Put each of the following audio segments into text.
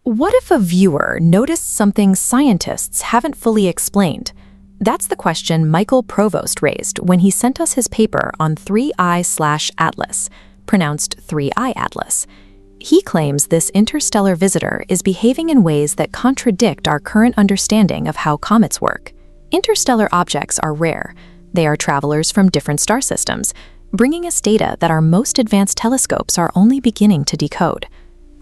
What if a viewer noticed something scientists haven't fully explained? That's the question Michael Provost raised when he sent us his paper on 3I/Atlas, pronounced 3I Atlas. He claims this interstellar visitor is behaving in ways that contradict our current understanding of how comets work. Interstellar objects are rare. They are travelers from different star systems, bringing us data that our most advanced telescopes are only beginning to decode.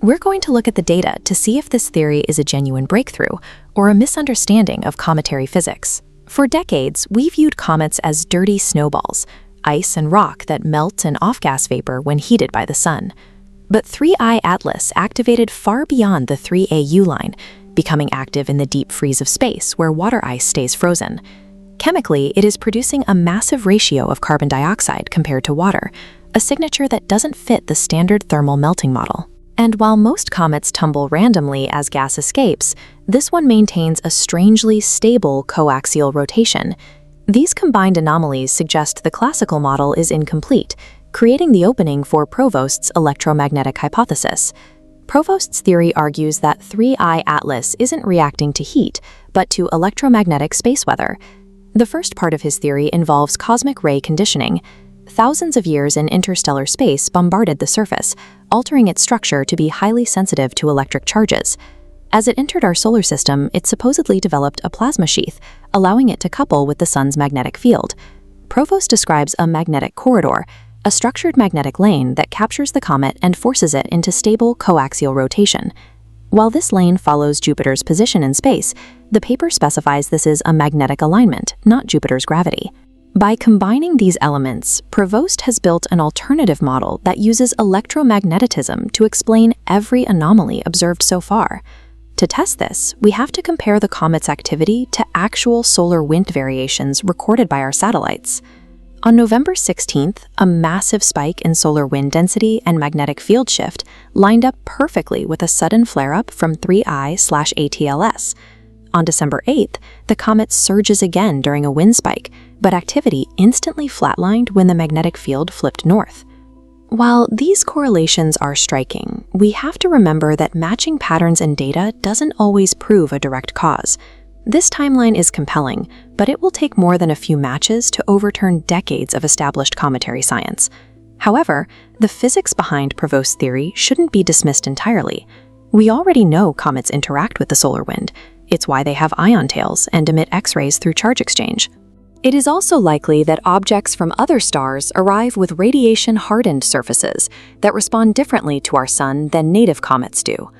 We're going to look at the data to see if this theory is a genuine breakthrough or a misunderstanding of cometary physics. For decades, we viewed comets as dirty snowballs, ice and rock that melt and off-gas vapor when heated by the sun. But 3I Atlas activated far beyond the 3AU line, becoming active in the deep freeze of space where water ice stays frozen. Chemically, it is producing a massive ratio of carbon dioxide compared to water, a signature that doesn't fit the standard thermal melting model. And while most comets tumble randomly as gas escapes, this one maintains a strangely stable coaxial rotation. These combined anomalies suggest the classical model is incomplete, creating the opening for Provost's electromagnetic hypothesis. Provost's theory argues that 3I Atlas isn't reacting to heat, but to electromagnetic space weather. The first part of his theory involves cosmic ray conditioning. Thousands of years in interstellar space bombarded the surface, altering its structure to be highly sensitive to electric charges. As it entered our solar system, it supposedly developed a plasma sheath, allowing it to couple with the sun's magnetic field. Provost describes a magnetic corridor, a structured magnetic lane that captures the comet and forces it into stable coaxial rotation. While this lane follows Jupiter's position in space, the paper specifies this is a magnetic alignment, not Jupiter's gravity. By combining these elements, Provost has built an alternative model that uses electromagnetism to explain every anomaly observed so far. To test this, we have to compare the comet's activity to actual solar wind variations recorded by our satellites. On November 16th, a massive spike in solar wind density and magnetic field shift lined up perfectly with a sudden flare-up from 3I/ATLS. On December 8th, the comet surges again during a wind spike, but activity instantly flatlined when the magnetic field flipped north. While these correlations are striking, we have to remember that matching patterns in data doesn't always prove a direct cause. This timeline is compelling, but it will take more than a few matches to overturn decades of established cometary science. However, the physics behind Provost's theory shouldn't be dismissed entirely. We already know comets interact with the solar wind. It's why they have ion tails and emit X-rays through charge exchange. It is also likely that objects from other stars arrive with radiation-hardened surfaces that respond differently to our sun than native comets do.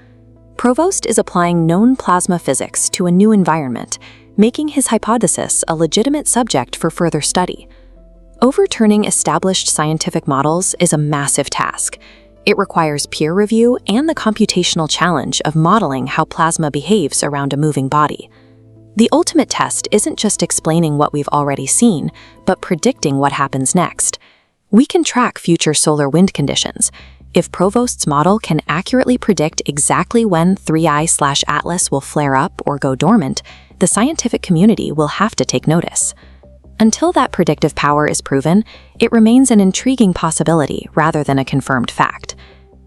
Provost is applying known plasma physics to a new environment, making his hypothesis a legitimate subject for further study. Overturning established scientific models is a massive task. It requires peer review and the computational challenge of modeling how plasma behaves around a moving body. The ultimate test isn't just explaining what we've already seen, but predicting what happens next. We can track future solar wind conditions. If Provost's model can accurately predict exactly when 3I/Atlas will flare up or go dormant, the scientific community will have to take notice. Until that predictive power is proven, it remains an intriguing possibility rather than a confirmed fact.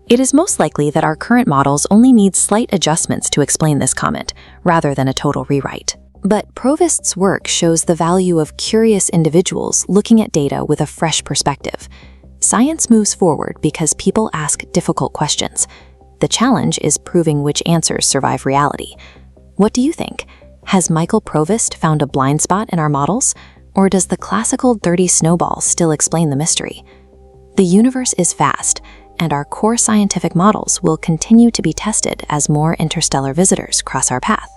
It is most likely that our current models only need slight adjustments to explain this comet, rather than a total rewrite. But Provost's work shows the value of curious individuals looking at data with a fresh perspective. Science moves forward because people ask difficult questions. The challenge is proving which answers survive reality. What do you think? Has Michael Provost found a blind spot in our models? Or does the classical dirty snowball still explain the mystery? The universe is vast, and our core scientific models will continue to be tested as more interstellar visitors cross our path.